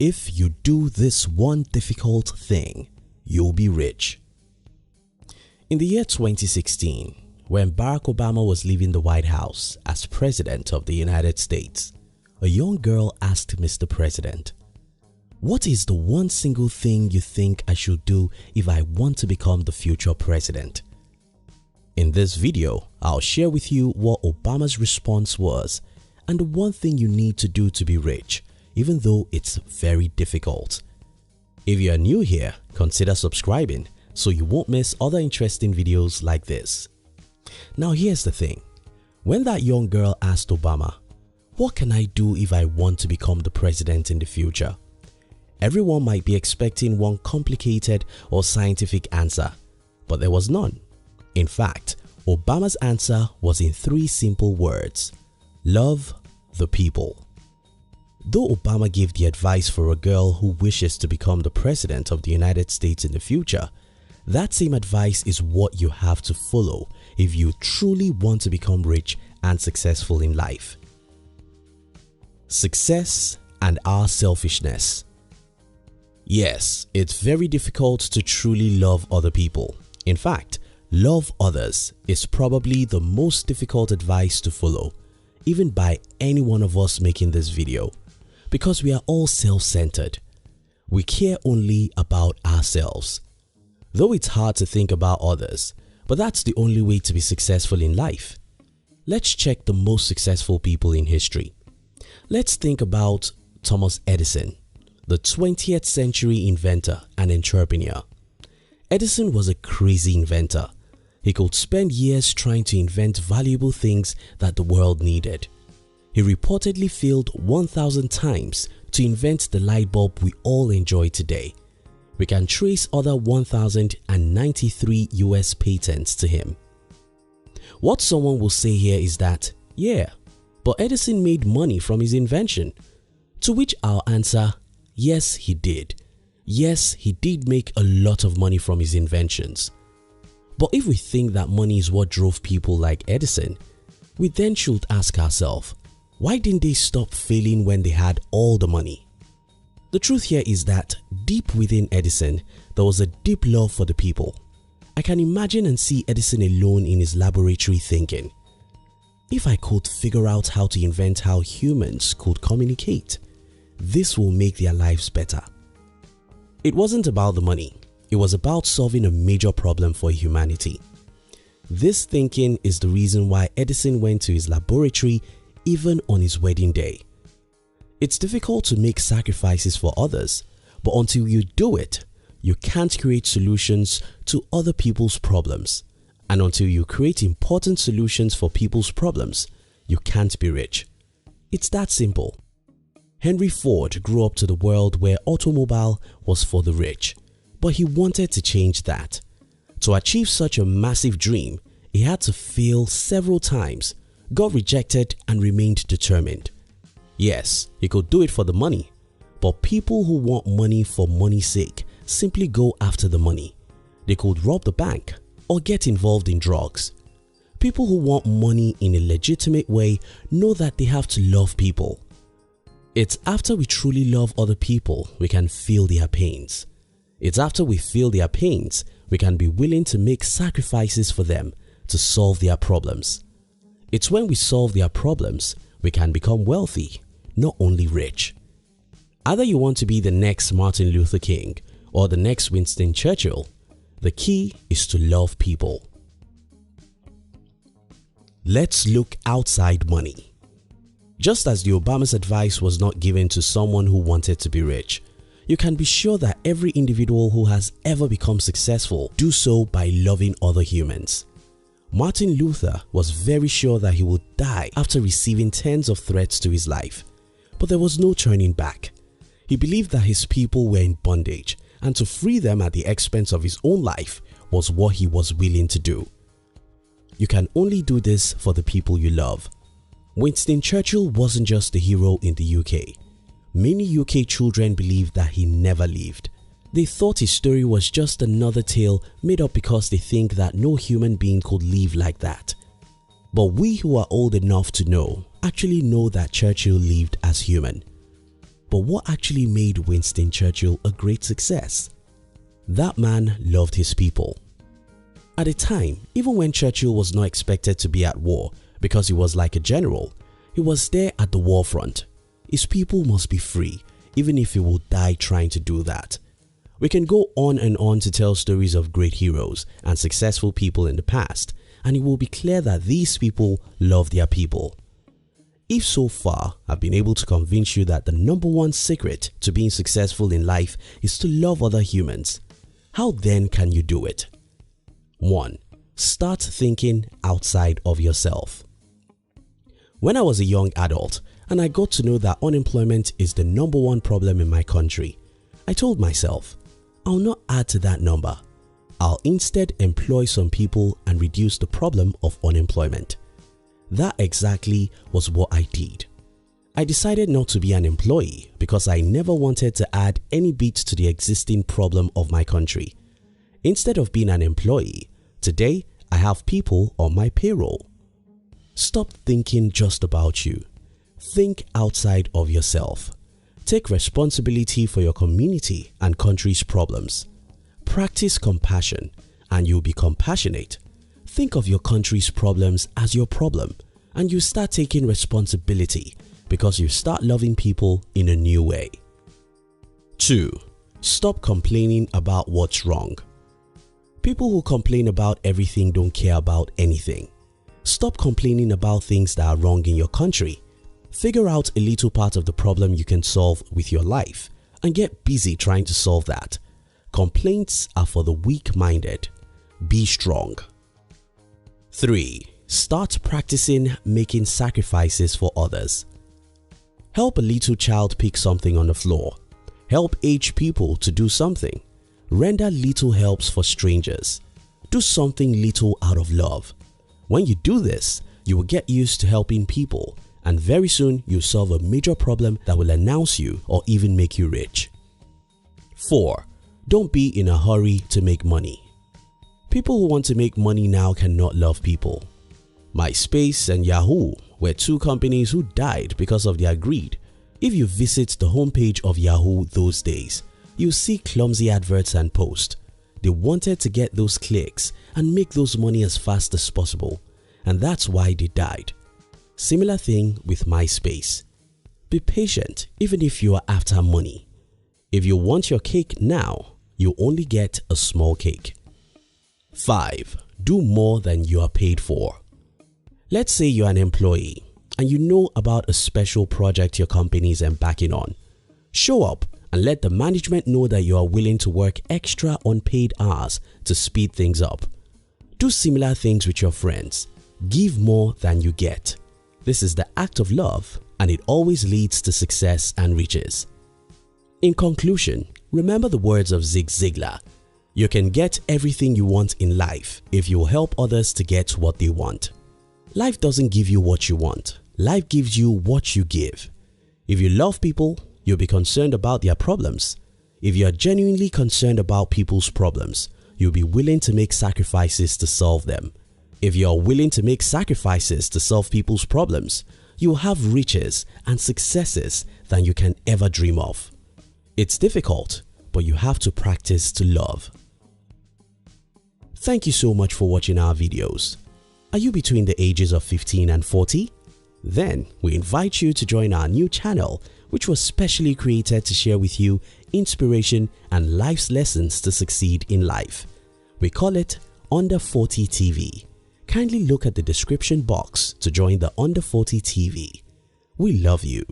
If you do this one difficult thing, you'll be rich. In the year 2016, when Barack Obama was leaving the White House as President of the United States, a young girl asked Mr. President, "What is the one single thing you think I should do if I want to become the future president?" In this video, I'll share with you what Obama's response was and the one thing you need to do to be rich, even though it's very difficult. If you are new here, consider subscribing so you won't miss other interesting videos like this. Now here's the thing, when that young girl asked Obama, "What can I do if I want to become the president in the future?" everyone might be expecting one complicated or scientific answer, but there was none. In fact, Obama's answer was in 3 simple words: love the people. Though Obama gave the advice for a girl who wishes to become the president of the United States in the future, that same advice is what you have to follow if you truly want to become rich and successful in life. Success and our selfishness. Yes, it's very difficult to truly love other people. In fact, love others is probably the most difficult advice to follow, even by any one of us making this video, because we are all self-centered. We care only about ourselves. Though it's hard to think about others, but that's the only way to be successful in life. Let's check the most successful people in history. Let's think about Thomas Edison, the 20th century inventor and entrepreneur. Edison was a crazy inventor. He could spend years trying to invent valuable things that the world needed. He reportedly failed 1,000 times to invent the light bulb we all enjoy today. We can trace other 1,093 US patents to him. What someone will say here is that, yeah, but Edison made money from his invention. To which I'll answer, yes he did. Yes, he did make a lot of money from his inventions. But if we think that money is what drove people like Edison, we then should ask ourselves, why didn't they stop failing when they had all the money? The truth here is that deep within Edison, there was a deep love for the people. I can imagine and see Edison alone in his laboratory thinking, if I could figure out how to invent how humans could communicate, this will make their lives better. It wasn't about the money, it was about solving a major problem for humanity. This thinking is the reason why Edison went to his laboratory even on his wedding day. It's difficult to make sacrifices for others, but until you do it, you can't create solutions to other people's problems. And until you create important solutions for people's problems, you can't be rich. It's that simple. Henry Ford grew up to the world where automobile was for the rich, but he wanted to change that. To achieve such a massive dream, he had to fail several times, got rejected and remained determined. Yes, he could do it for the money, but people who want money for money's sake simply go after the money. They could rob the bank or get involved in drugs. People who want money in a legitimate way know that they have to love people. It's after we truly love other people we can feel their pains. It's after we feel their pains we can be willing to make sacrifices for them to solve their problems. It's when we solve their problems we can become wealthy, not only rich. Either you want to be the next Martin Luther King or the next Winston Churchill, the key is to love people. Let's look outside money. Just as the Obama's advice was not given to someone who wanted to be rich, you can be sure that every individual who has ever become successful do so by loving other humans. Martin Luther was very sure that he would die after receiving tens of threats to his life, but there was no turning back. He believed that his people were in bondage, and to free them at the expense of his own life was what he was willing to do. You can only do this for the people you love. Winston Churchill wasn't just a hero in the UK. Many UK children believed that he never lived. They thought his story was just another tale made up because they think that no human being could live like that. But we who are old enough to know actually know that Churchill lived as human. But what actually made Winston Churchill a great success? That man loved his people. At the time, even when Churchill was not expected to be at war because he was like a general, he was there at the war front. His people must be free, even if he will die trying to do that. We can go on and on to tell stories of great heroes and successful people in the past, and it will be clear that these people love their people. If so far I've been able to convince you that the number one secret to being successful in life is to love other humans, how then can you do it? 1. Start thinking outside of yourself. When I was a young adult and I got to know that unemployment is the number one problem in my country, I told myself, I'll not add to that number. I'll instead employ some people and reduce the problem of unemployment. That exactly was what I did. I decided not to be an employee because I never wanted to add any bit to the existing problem of my country. Instead of being an employee, today I have people on my payroll. Stop thinking just about you. Think outside of yourself. Take responsibility for your community and country's problems. Practice compassion and you'll be compassionate. Think of your country's problems as your problem and you start taking responsibility because you start loving people in a new way. 2. Stop complaining about what's wrong. People who complain about everything don't care about anything. Stop complaining about things that are wrong in your country. Figure out a little part of the problem you can solve with your life and get busy trying to solve that. Complaints are for the weak-minded. Be strong. 3. Start practicing making sacrifices for others. Help a little child pick something on the floor. Help aged people to do something. Render little helps for strangers. Do something little out of love. When you do this, you will get used to helping people and very soon you'll solve a major problem that will announce you or even make you rich. 4. Don't be in a hurry to make money. People who want to make money now cannot love people. MySpace and Yahoo were two companies who died because of their greed. If you visit the homepage of Yahoo those days, you'll see clumsy adverts and posts. They wanted to get those clicks and make those money as fast as possible, and that's why they died. Similar thing with MySpace. Be patient even if you are after money. If you want your cake now, you only get a small cake. 5. Do more than you are paid for. Let's say you're an employee and you know about a special project your company is embarking on. Show up and let the management know that you are willing to work extra unpaid hours to speed things up. Do similar things with your friends. Give more than you get. This is the act of love and it always leads to success and riches. In conclusion, remember the words of Zig Ziglar. You can get everything you want in life if you help others to get what they want. Life doesn't give you what you want. Life gives you what you give. If you love people, you'll be concerned about their problems. If you are genuinely concerned about people's problems, you'll be willing to make sacrifices to solve them. If you are willing to make sacrifices to solve people's problems, you will have riches and successes than you can ever dream of. It's difficult, but you have to practice to love. Thank you so much for watching our videos. Are you between the ages of 15 and 40? Then we invite you to join our new channel, which was specially created to share with you inspiration and life's lessons to succeed in life. We call it Under 40 TV. Kindly look at the description box to join the Under 40 TV. We love you.